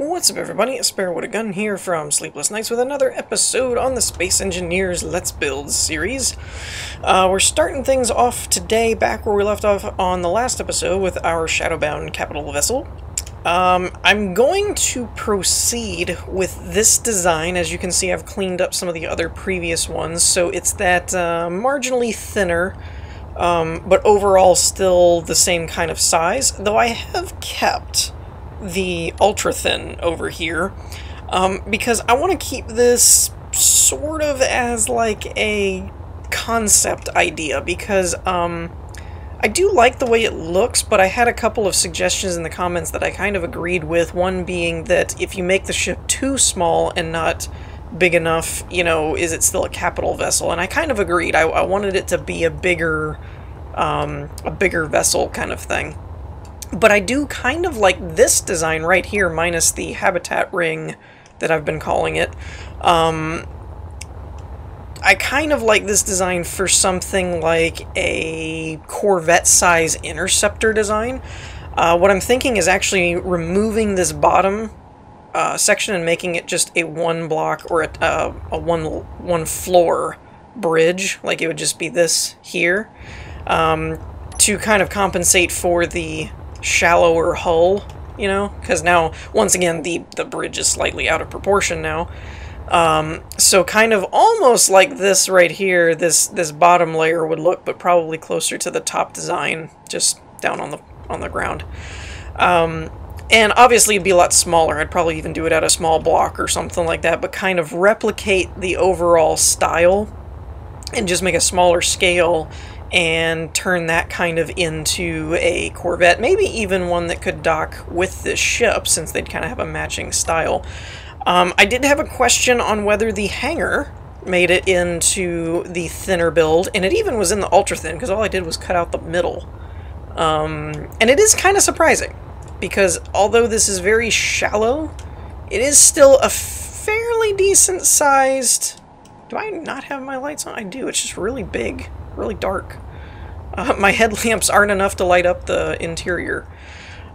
What's up everybody, a Sparrow with a Gun here from Sleepless Nights with another episode on the Space Engineers Let's Build series. We're starting things off today back where we left off on the last episode with our Shadowbound capital vessel. I'm going to proceed with this design. As you can see, I've cleaned up some of the other previous ones, so it's that marginally thinner, but overall still the same kind of size, though I have kept the ultra thin over here because I want to keep this sort of as like a concept idea, because I do like the way it looks, but I had a couple of suggestions in the comments that I kind of agreed with, one being that if you make the ship too small and not big enough, you know, is it still a capital vessel? And I kind of agreed. I wanted it to be a bigger vessel kind of thing. But I do kind of like this design right here, minus the habitat ring that I've been calling it. I kind of like this design for something like a Corvette-size interceptor design. What I'm thinking is actually removing this bottom section and making it just a one block or a one floor bridge, like it would just be this here, to kind of compensate for the shallower hull, you know, because now once again the bridge is slightly out of proportion now. So kind of almost like this right here, this bottom layer would look, but probably closer to the top design, just down on the ground. And obviously it'd be a lot smaller. I'd probably even do it at a small block or something like that, but kind of replicate the overall style and just make a smaller scale and turn that kind of into a Corvette, maybe even one that could dock with this ship, since they'd kind of have a matching style. I did have a question on whether the hangar made it into the thinner build, and it even was in the ultra thin, because all I did was cut out the middle. And it is kind of surprising, because although this is very shallow, it is still a fairly decent sized... Do I not have my lights on? I do. It's just really big, really dark. My headlamps aren't enough to light up the interior.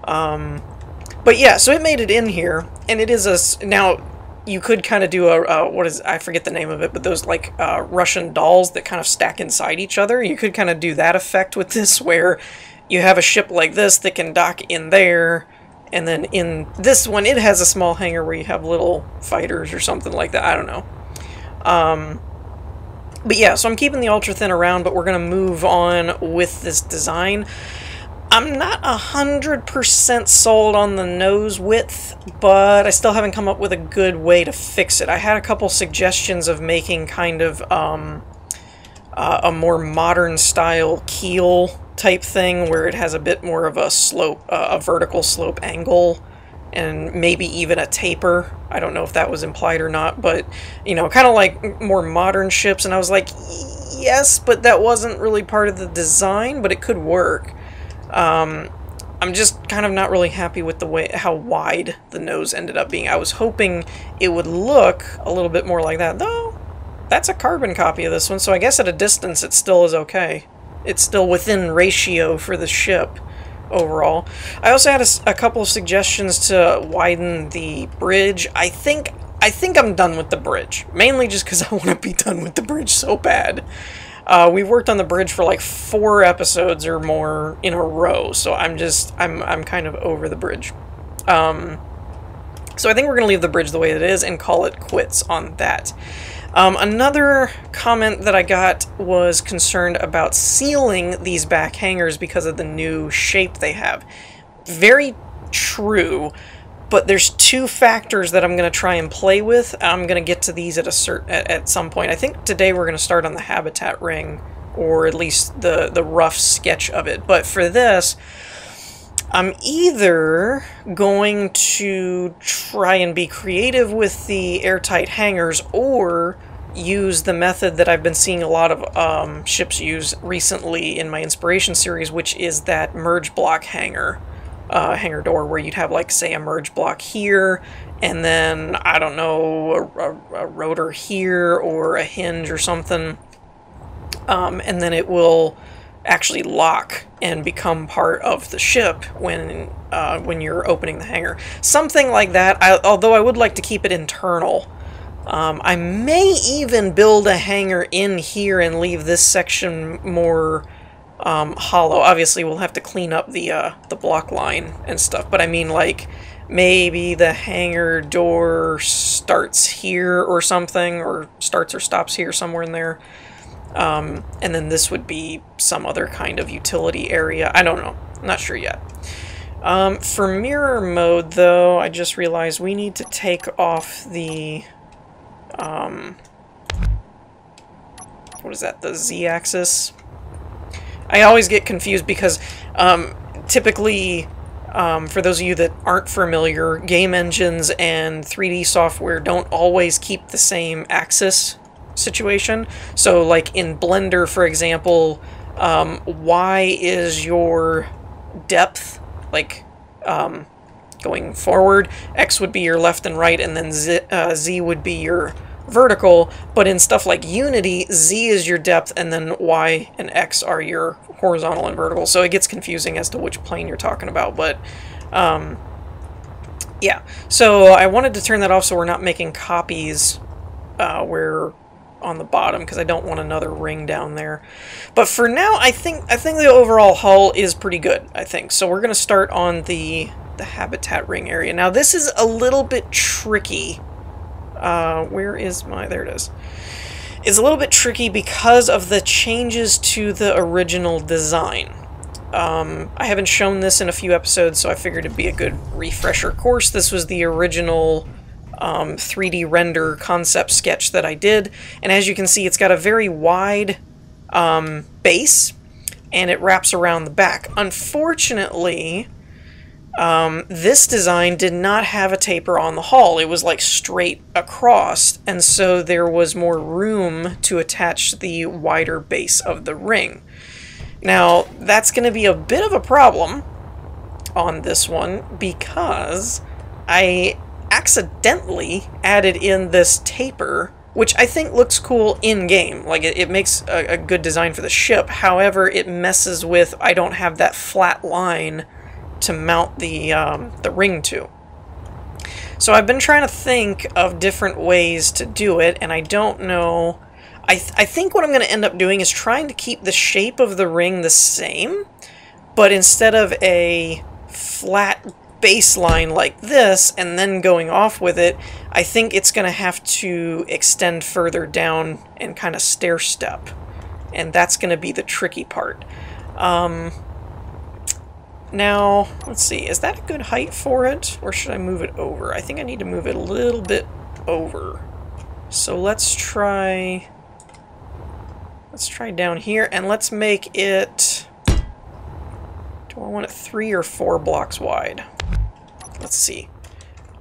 But yeah, so it made it in here, and it is a... Now, you could kind of do a what is... I forget the name of it, but those, like, Russian dolls that kind of stack inside each other. You could kind of do that effect with this, where you have a ship like this that can dock in there, and then in this one, it has a small hangar where you have little fighters or something like that. I don't know. But yeah, so I'm keeping the ultra thin around, but we're going to move on with this design. I'm not 100% sold on the nose width, but I still haven't come up with a good way to fix it. I had a couple suggestions of making kind of a more modern style keel type thing, where it has a bit more of a slope, a vertical slope angle, and maybe even a taper. I don't know if that was implied or not, but, you know, kind of like more modern ships, and I was like, yes, but that wasn't really part of the design, but it could work. I'm just kind of not really happy with the way, how wide the nose ended up being. I was hoping it would look a little bit more like that, though that's a carbon copy of this one, so I guess at a distance it still is okay. It's still within ratio for the ship overall. I also had a couple of suggestions to widen the bridge. I think I'm done with the bridge, mainly just because I want to be done with the bridge so bad. We worked on the bridge for like 4 episodes or more in a row, so I'm kind of over the bridge. So I think we're gonna leave the bridge the way it is and call it quits on that. Another comment that I got was concerned about sealing these back hangars because of the new shape they have. Very true, but there's 2 factors that I'm going to try and play with. I'm going to get to these at some point. I think today we're going to start on the habitat ring, or at least the rough sketch of it. But for this, I'm either going to try and be creative with the airtight hangars, or use the method that I've been seeing a lot of ships use recently in my inspiration series, which is that merge block hangar door, where you'd have, like, say, a merge block here, and then, I don't know, a rotor here, or a hinge or something, and then it will actually lock and become part of the ship when you're opening the hangar. Something like that, although I would like to keep it internal. I may even build a hangar in here and leave this section more hollow. Obviously, we'll have to clean up the block line and stuff, but I mean, like, maybe the hangar door starts here or something, or starts or stops here, somewhere in there. And then this would be some other kind of utility area. I don't know. I'm not sure yet. For mirror mode, though, I just realized we need to take off the... what is that? The Z-axis? I always get confused because typically, for those of you that aren't familiar, game engines and 3D software don't always keep the same axis situation. So, like in Blender, for example, Y is your depth, like going forward, X would be your left and right, and then Z would be your vertical. But in stuff like Unity, Z is your depth, and then Y and X are your horizontal and vertical. So it gets confusing as to which plane you're talking about. But yeah, so I wanted to turn that off so we're not making copies where on the bottom, because I don't want another ring down there. But for now, I think the overall hull is pretty good, I think. So we're going to start on the habitat ring area. Now this is a little bit tricky. Where is my... there it is. It's a little bit tricky because of the changes to the original design. I haven't shown this in a few episodes, so I figured it'd be a good refresher course. This was the original 3D render concept sketch that I did, and as you can see, it's got a very wide base, and it wraps around the back. Unfortunately, this design did not have a taper on the hull. It was like straight across, and so there was more room to attach the wider base of the ring. Now, that's going to be a bit of a problem on this one because I accidentally added in this taper, which I think looks cool in-game. Like, it makes a good design for the ship. However, it messes with... I don't have that flat line to mount the ring to. So I've been trying to think of different ways to do it, and I don't know... I think what I'm going to end up doing is trying to keep the shape of the ring the same, but instead of a flat baseline like this and then going off with it, I think it's going to have to extend further down and kind of stair step, and that's going to be the tricky part. Now, let's see, is that a good height for it, or should I move it over? I think I need to move it a little bit over. So let's try down here, and let's make it... do I want it 3 or 4 blocks wide? Let's see.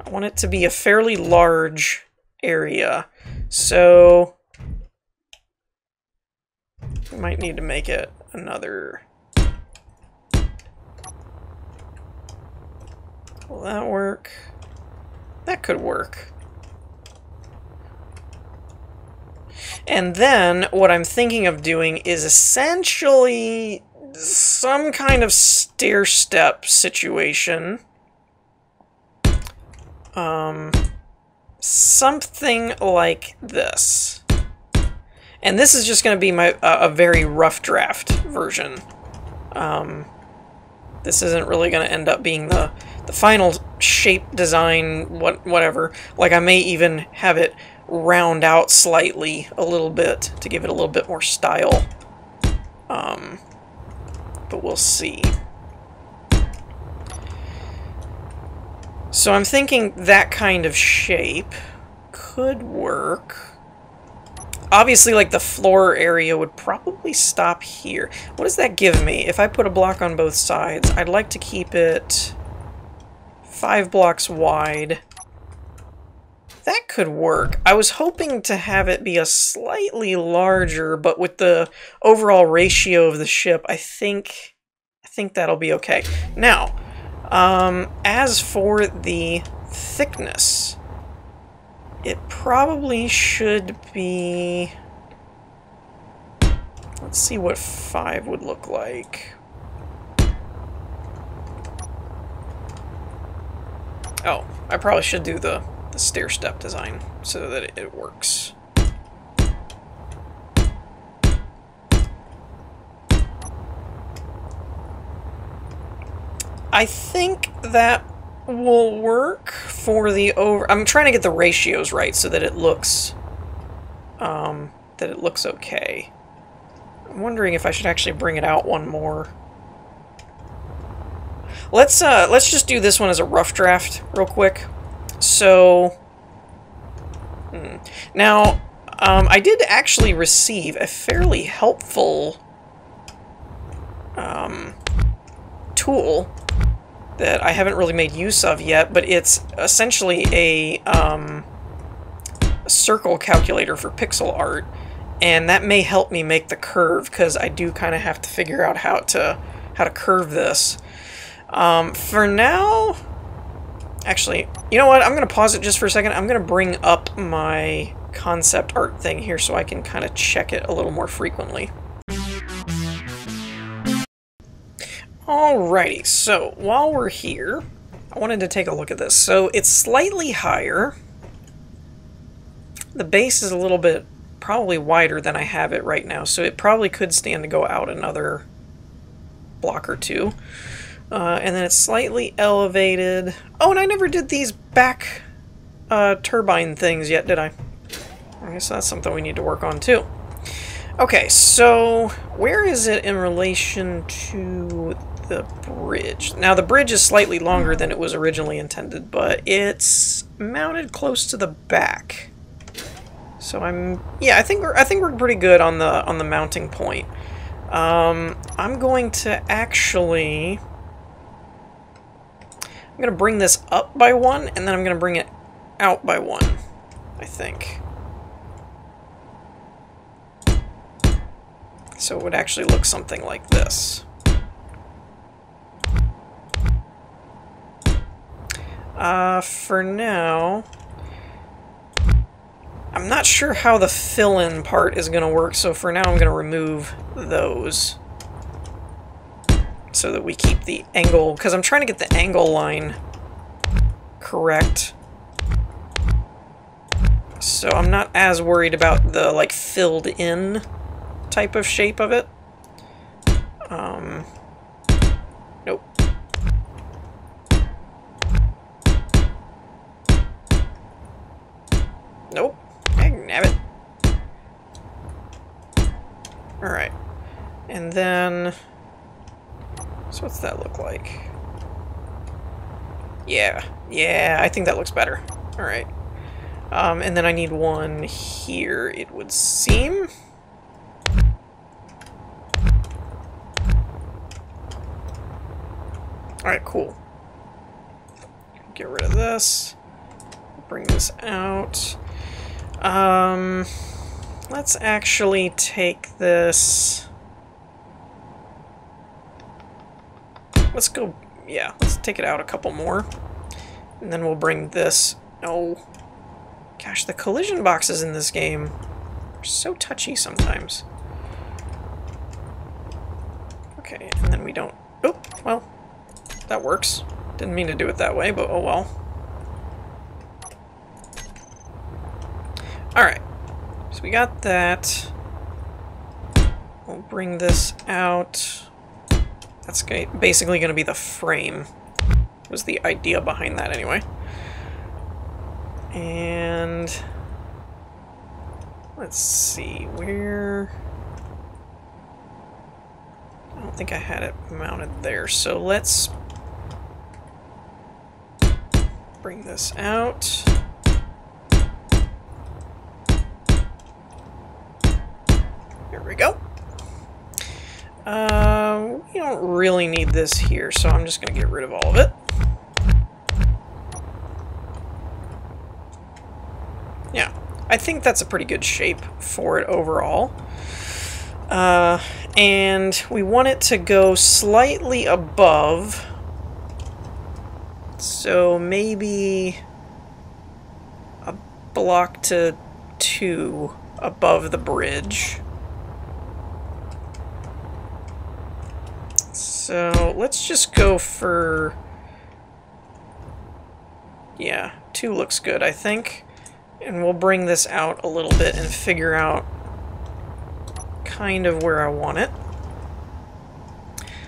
I want it to be a fairly large area, so we might need to make it another... will that work? That could work. And then what I'm thinking of doing is essentially some kind of stair step situation. Something like this. And this is just going to be my a very rough draft version. This isn't really going to end up being the final shape design, whatever. Like, I may even have it round out slightly a little bit to give it a little bit more style. But we'll see. So I'm thinking that kind of shape could work. Obviously, like, the floor area would probably stop here. What does that give me? If I put a block on both sides, I'd like to keep it 5 blocks wide. That could work. I was hoping to have it be a slightly larger, but with the overall ratio of the ship, I think that'll be okay. Now, as for the thickness, it probably should be... Let's see what 5 would look like. Oh, I probably should do the stair step design so that it works. I think that will work for the over... I'm trying to get the ratios right so that it looks okay. I'm wondering if I should actually bring it out one more. Let's just do this one as a rough draft real quick. So now I did actually receive a fairly helpful tool that I haven't really made use of yet, but it's essentially a circle calculator for pixel art, and that may help me make the curve, because I do kind of have to figure out how to curve this. For now, actually, you know what? I'm going to pause it just for a second. I'm going to bring up my concept art thing here so I can kind of check it a little more frequently. Alrighty, so while we're here, I wanted to take a look at this. So it's slightly higher. The base is a little bit probably wider than I have it right now, so it probably could stand to go out another block or two. And then it's slightly elevated. Oh, and I never did these back turbine things yet, did I? Okay, so that's something we need to work on too. Okay, so where is it in relation to the bridge? Now, the bridge is slightly longer than it was originally intended, but it's mounted close to the back. So I think we're pretty good on the mounting point. I'm going to actually... I'm going to bring this up by 1, and then I'm going to bring it out by 1, I think. So it would actually look something like this. For now, I'm not sure how the fill-in part is going to work, so for now I'm going to remove those so that we keep the angle, because I'm trying to get the angle line correct. So I'm not as worried about the, like, filled-in type of shape of it. Nope. Nope. Nab it. Alright. And then... So what's that look like? Yeah. Yeah, I think that looks better. Alright. And then I need one here, it would seem. Alright, cool. Get rid of this. Bring this out. Let's actually take this. Let's go, yeah, let's take it out a couple more. And then we'll bring this. Oh. Gosh, the collision boxes in this game are so touchy sometimes. Okay, and then we don't... Oh, well, that works. Didn't mean to do it that way, but oh well. Alright, so we got that. We'll bring this out. That's basically going to be the frame. Was the idea behind that anyway. And let's see, where... I don't think I had it mounted there, so let's bring this out. There we go. We don't really need this here, so I'm just going to get rid of all of it. Yeah, I think that's a pretty good shape for it overall. And we want it to go slightly above. So maybe a block to 2 above the bridge. So let's just go for... yeah, 2 looks good, I think. And we'll bring this out a little bit and figure out kind of where I want it.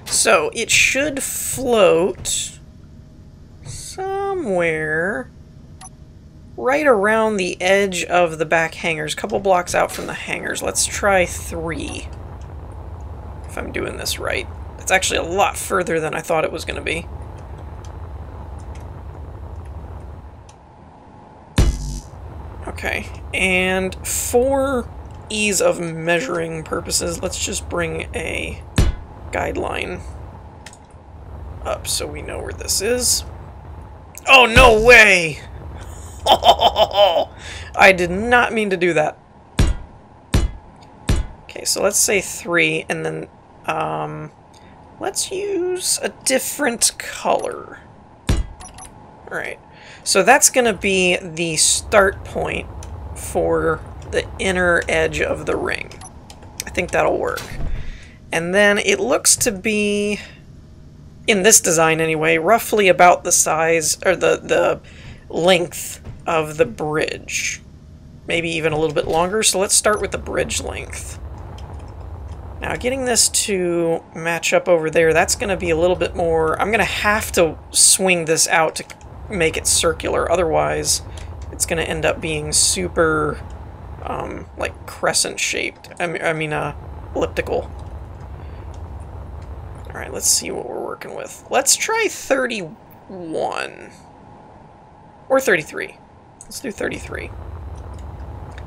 So it should float somewhere right around the edge of the back hangars, a couple blocks out from the hangars. Let's try 3, if I'm doing this right. It's actually a lot further than I thought it was going to be. Okay, and for ease of measuring purposes, let's just bring a guideline up so we know where this is. Oh, no way! I did not mean to do that. Okay, so let's say 3, and then let's use a different color. Alright, so that's going to be the start point for the inner edge of the ring. I think that'll work. And then it looks to be, in this design anyway, roughly about the size, or the length of the bridge. Maybe even a little bit longer, so let's start with the bridge length. Now, getting this to match up over there, that's going to be a little bit more... I'm going to have to swing this out to make it circular, otherwise it's going to end up being super, like, crescent-shaped. I mean, elliptical. Alright, let's see what we're working with. Let's try 31. Or 33. Let's do 33.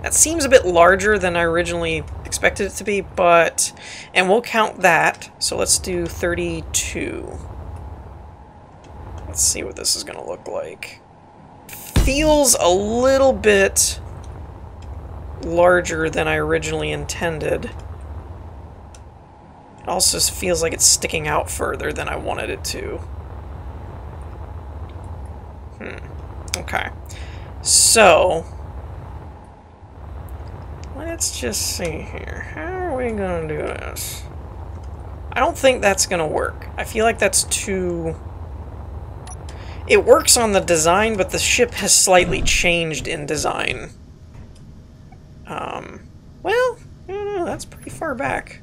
That seems a bit larger than I originally expected it to be, but... and we'll count that, so let's do 32. Let's see what this is going to look like. Feels a little bit larger than I originally intended. It also feels like it's sticking out further than I wanted it to. Okay. So, let's just see here. How are we going to do this? I don't think that's going to work. I feel like that's too... it works on the design, but the ship has slightly changed in design. Well, I don't know, that's pretty far back.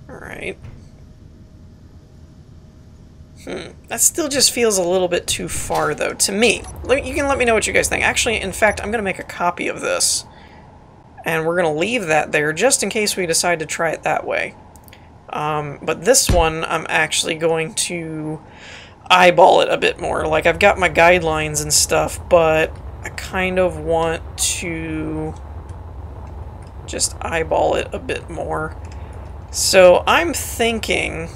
Alright. That still just feels a little bit too far, though, to me. You can let me know what you guys think. Actually, in fact, I'm going to make a copy of this. And we're going to leave that there, just in case we decide to try it that way. But this one, I'm actually going to eyeball it a bit more. Like, I've got my guidelines and stuff, but I kind of want to just eyeball it a bit more. So I'm thinking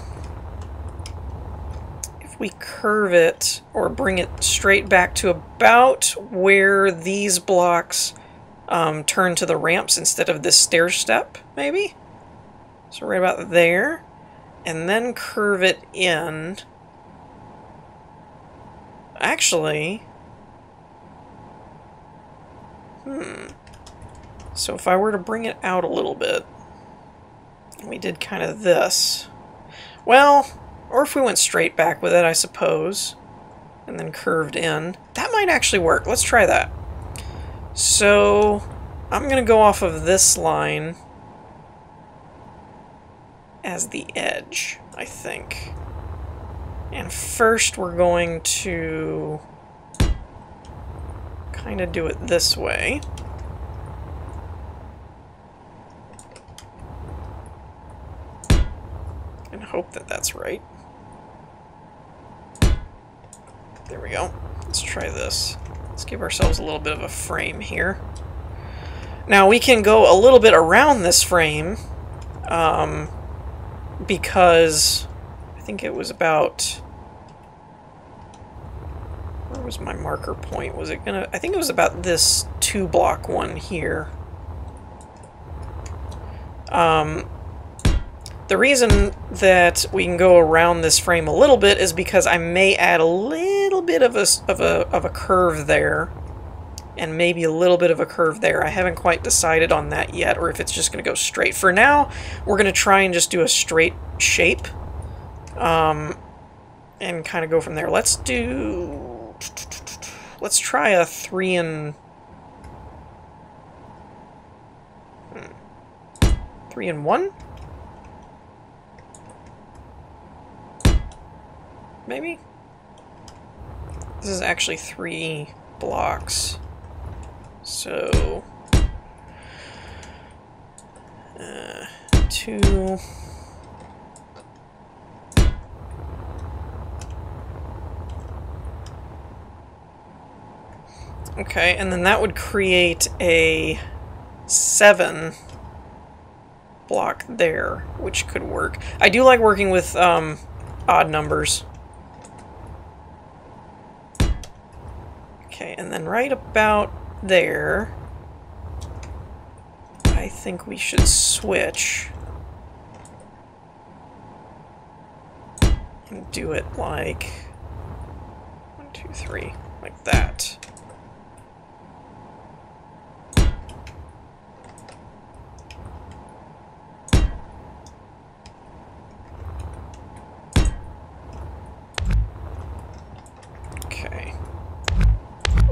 if we curve it or bring it straight back to about where these blocks turn to the ramps instead of this stair step, maybe? So right about there, and then curve it in. Actually, so if I were to bring it out a little bit, we did kind of this. Well, or if we went straight back with it, I suppose, and then curved in. That might actually work. Let's try that. So, I'm going to go off of this line as the edge, I think. And first we're going to kind of do it this way. And hope that that's right. There we go. Let's try this. Let's give ourselves a little bit of a frame here. Now we can go a little bit around this frame, because I think it was about... where was my marker point? Was it gonna... I think it was about this 2-block one here. The reason that we can go around this frame a little bit is because I may add a little bit of a curve there. and maybe a little bit of a curve there. I haven't quite decided on that yet, or if it's just going to go straight. For now, we're going to try and just do a straight shape, and kind of go from there. Let's try a 3 and 1? Maybe? This is actually 3 blocks. So... 2... Okay, and then that would create a 7 block there, which could work. I do like working with odd numbers. Okay, and then right about there, I think we should switch and do it like 1, 2, 3, like that.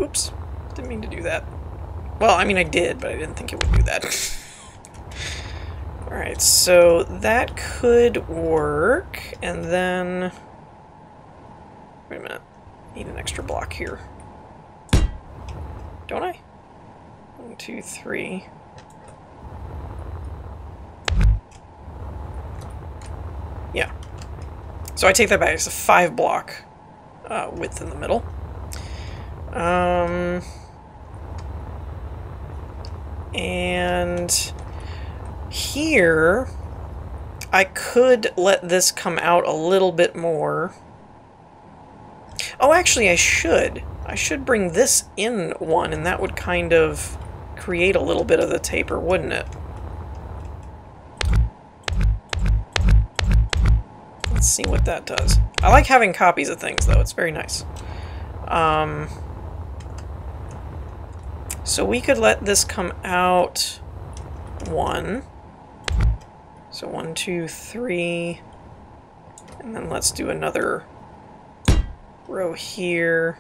Oops, didn't mean to do that. Well, I mean I did, but I didn't think it would do that. Alright, so that could work, and then... Wait a minute, need an extra block here. Don't I? 1, 2, 3... Yeah. So I take that back, it's a 5 block width in the middle. And here, I could let this come out a little bit more. Oh, actually, I should. I should bring this in 1, and that would kind of create a little bit of the taper, wouldn't it? Let's see what that does. I like having copies of things, though. It's very nice. So we could let this come out 1. So 1, 2, 3. And then let's do another row here.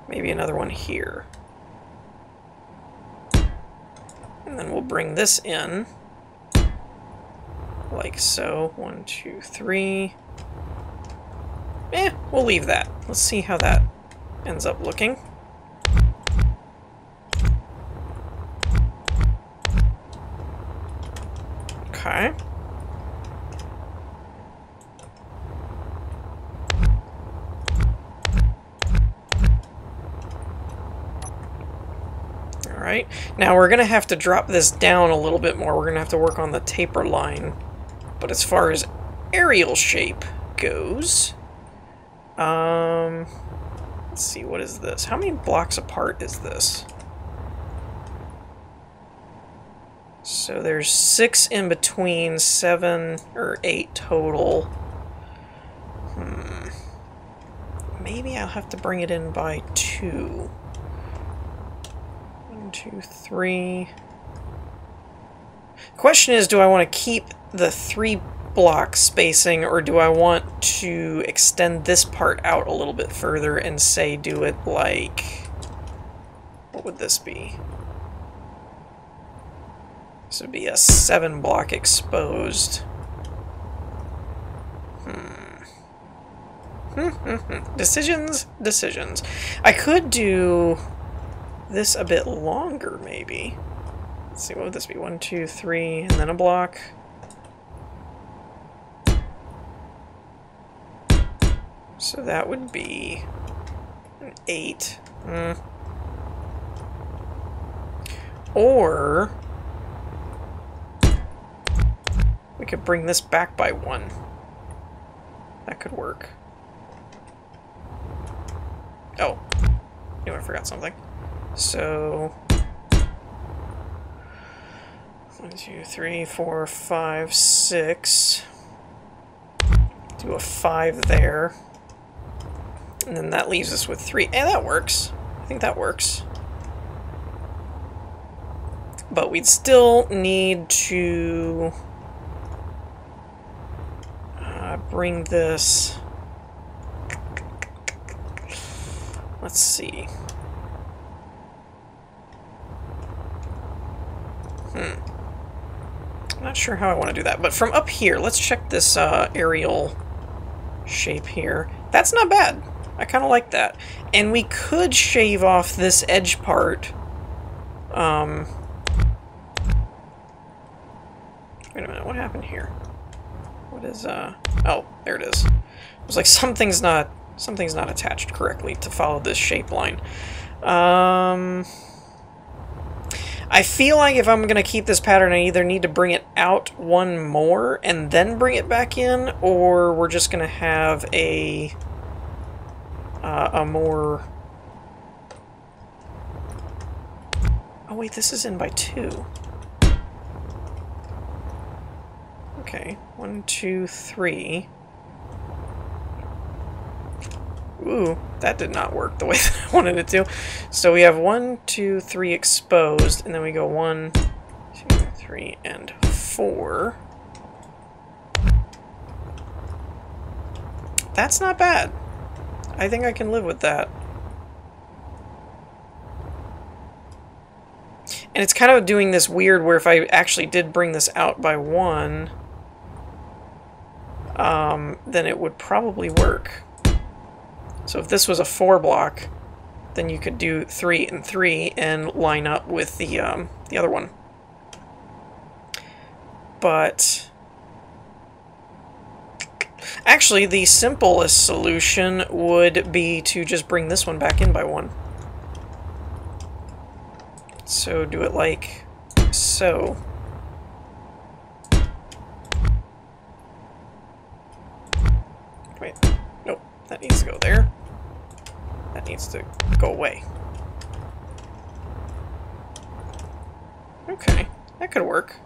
Maybe another one here. And then we'll bring this in. Like so. 1, 2, 3. We'll leave that. Let's see how that ends up looking. Okay. Alright, now we're going to have to drop this down a little bit more. We're going to have to work on the taper line. But as far as aerial shape goes, let's see, what is this? How many blocks apart is this? So there's 6 in between, 7 or 8 total. Maybe I'll have to bring it in by 2. 1, 2, 3. Question is, do I want to keep the 3 block spacing, or do I want to extend this part out a little bit further and say do it like... What would this be? This would be a 7 block exposed. Decisions. I could do this a bit longer, maybe. Let's see, what would this be? 1, 2, 3, and then a block. So that would be an 8. Or we could bring this back by 1. That could work. Oh, knew I forgot something. So 1, 2, 3, 4, 5, 6. Do a 5 there. And then that leaves us with 3. And that works. I think that works. but we'd still need to bring this... Let's see. I'm not sure how I want to do that, but from up here, let's check this aerial shape here. That's not bad. I kind of like that. And we could shave off this edge part. Wait a minute, what happened here? What is, oh, there it is. It was like something's not attached correctly to follow this shape line. I feel like if I'm going to keep this pattern, I either need to bring it out one more and then bring it back in, or we're just going to have a more... Oh wait, this is in by 2. Okay, 1, 2, 3. Ooh, that did not work the way that I wanted it to. So we have 1, 2, 3 exposed, and then we go 1, 2, 3, and 4. That's not bad. I think I can live with that. And it's kind of doing this weird where if I actually did bring this out by 1, then it would probably work. So if this was a 4 block, then you could do 3 and 3 and line up with the other one. But actually, the simplest solution would be to just bring this one back in by 1. So do it like so. Wait, nope, that needs to go there. That needs to go away. Okay, that could work.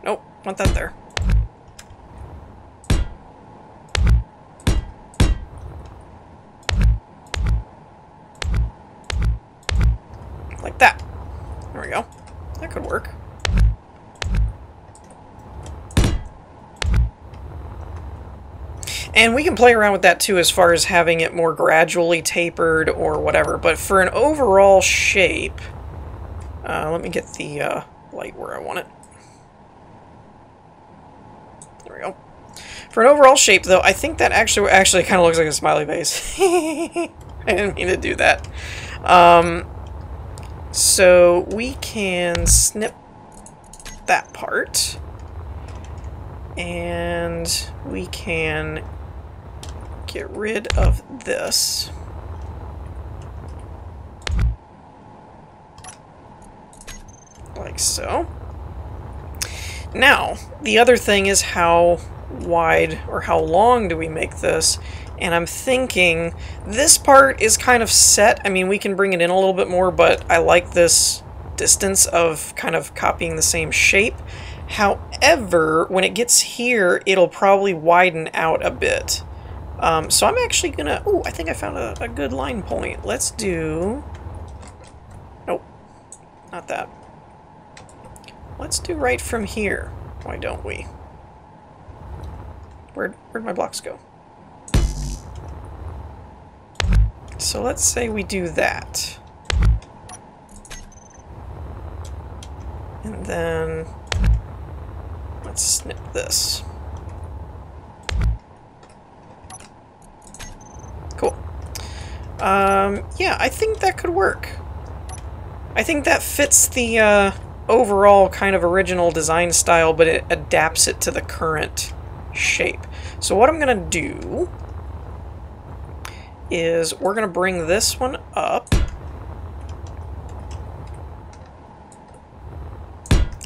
Nope, want that there. Like that. There we go. That could work. And we can play around with that too as far as having it more gradually tapered or whatever. But for an overall shape, let me get the light where I want it. There we go. For an overall shape though, I think that actually kind of looks like a smiley face. I didn't mean to do that. So we can snip that part. And we can get rid of this. Like so. Now, the other thing is how wide or how long do we make this? And I'm thinking this part is kind of set. I mean, we can bring it in a little bit more, but I like this distance of kind of copying the same shape. However, when it gets here, it'll probably widen out a bit. So I'm actually gonna... Oh, I think I found a good line point. Let's do... Nope, not that. Let's do right from here. Why don't we? Where'd my blocks go? So let's say we do that. And then... let's snip this. Cool. Yeah, I think that could work. I think that fits the overall kind of original design style, but it adapts it to the current shape. So what I'm going to do is we're going to bring this one up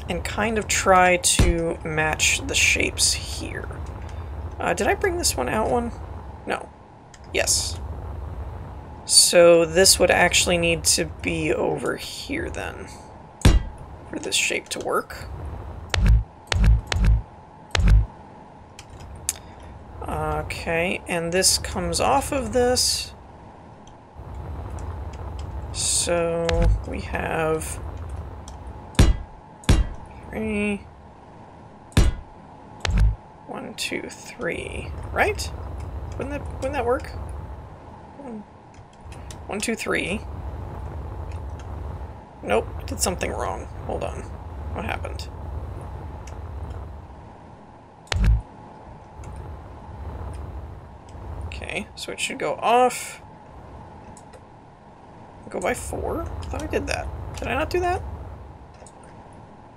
and kind of try to match the shapes here. Did I bring this one out one? No. Yes. So this would actually need to be over here then for this shape to work. Okay, and this comes off of this. So we have 3. 1, 2, 3. Right? Wouldn't that work? 1, 2, 3. Nope, did something wrong. Hold on. What happened? Okay, so it should go off. Go by 4? I thought I did that. Did I not do that?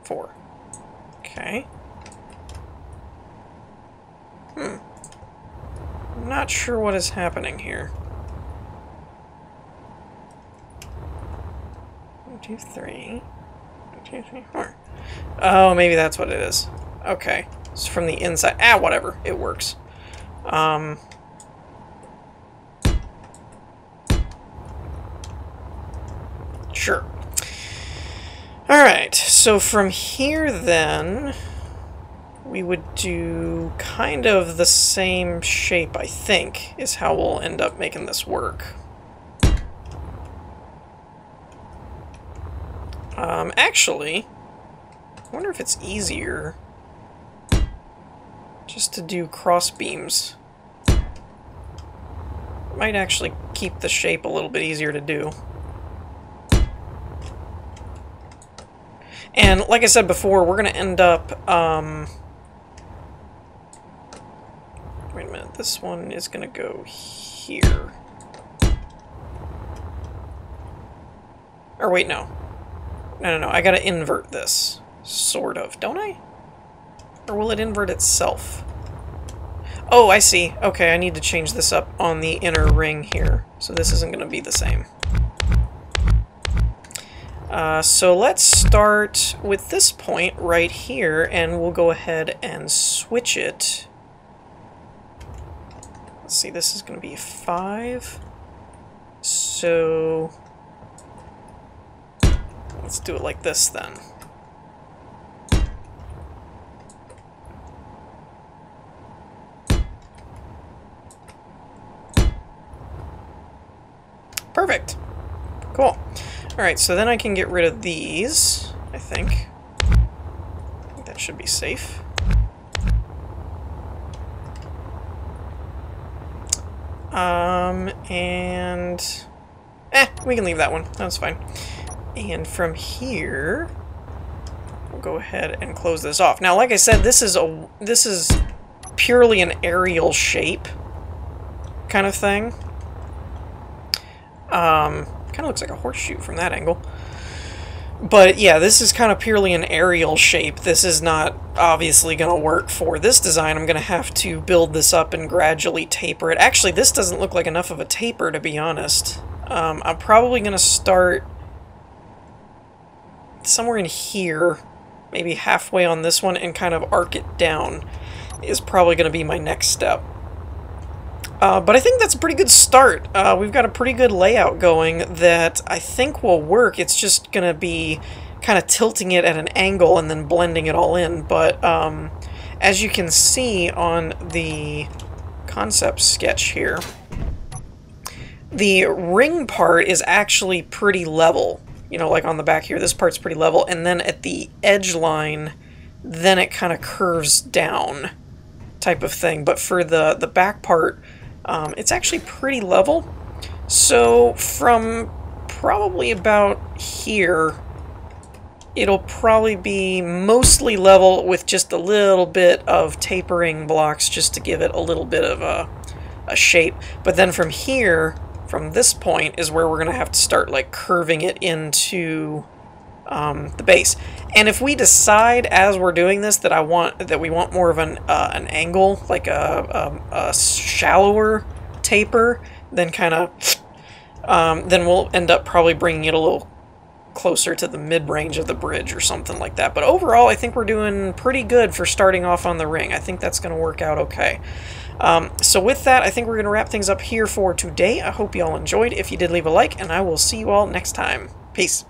4. Okay. I'm not sure what is happening here. 1, 2, 3. 1, 2, 3, 4. Oh, maybe that's what it is. Okay. It's from the inside. Ah, whatever. It works. Sure. Alright, so from here then, we would do kind of the same shape, I think, is how we'll end up making this work. Actually, I wonder if it's easier just to do cross beams. Might actually keep the shape a little bit easier to do. And like I said before, we're going to end up, wait a minute, this one is going to go here. Or wait, no. No, I got to invert this. Sort of, don't I? Or will it invert itself? Oh, I see. Okay, I need to change this up on the inner ring here. So this isn't going to be the same. So let's start with this point right here, and we'll go ahead and switch it. Let's see, this is going to be 5. So let's do it like this then. Perfect. Cool. Alright, so then I can get rid of these, I think. That should be safe. And... we can leave that one. That's fine. And from here, we'll go ahead and close this off. Now, like I said, this is purely an aerial shape kind of thing. Kind of looks like a horseshoe from that angle. But yeah, this is kind of purely an aerial shape. This is not obviously going to work for this design. I'm going to have to build this up and gradually taper it. Actually, this doesn't look like enough of a taper, to be honest. I'm probably going to start somewhere in here, maybe halfway on this one, and kind of arc it down is probably going to be my next step. But I think that's a pretty good start. We've got a pretty good layout going that I think will work. It's just going to be kind of tilting it at an angle and then blending it all in. But as you can see on the concept sketch here, the ring part is actually pretty level. You know, like on the back here, this part's pretty level. And then at the edge line, then it kind of curves down type of thing. But for the back part, it's actually pretty level. So from probably about here, it'll probably be mostly level with just a little bit of tapering blocks just to give it a little bit of a shape. But then from here, from this point, is where we're going to have to start like curving it into the base. And if we decide as we're doing this that we want more of an angle, like a shallower taper, then kind of then we'll end up probably bringing it a little closer to the mid-range of the bridge or something like that. But overall, I think we're doing pretty good for starting off on the ring. I think that's going to work out okay. So with that, I think we're going to wrap things up here for today. I hope you all enjoyed. If you did, leave a like, and I will see you all next time. Peace.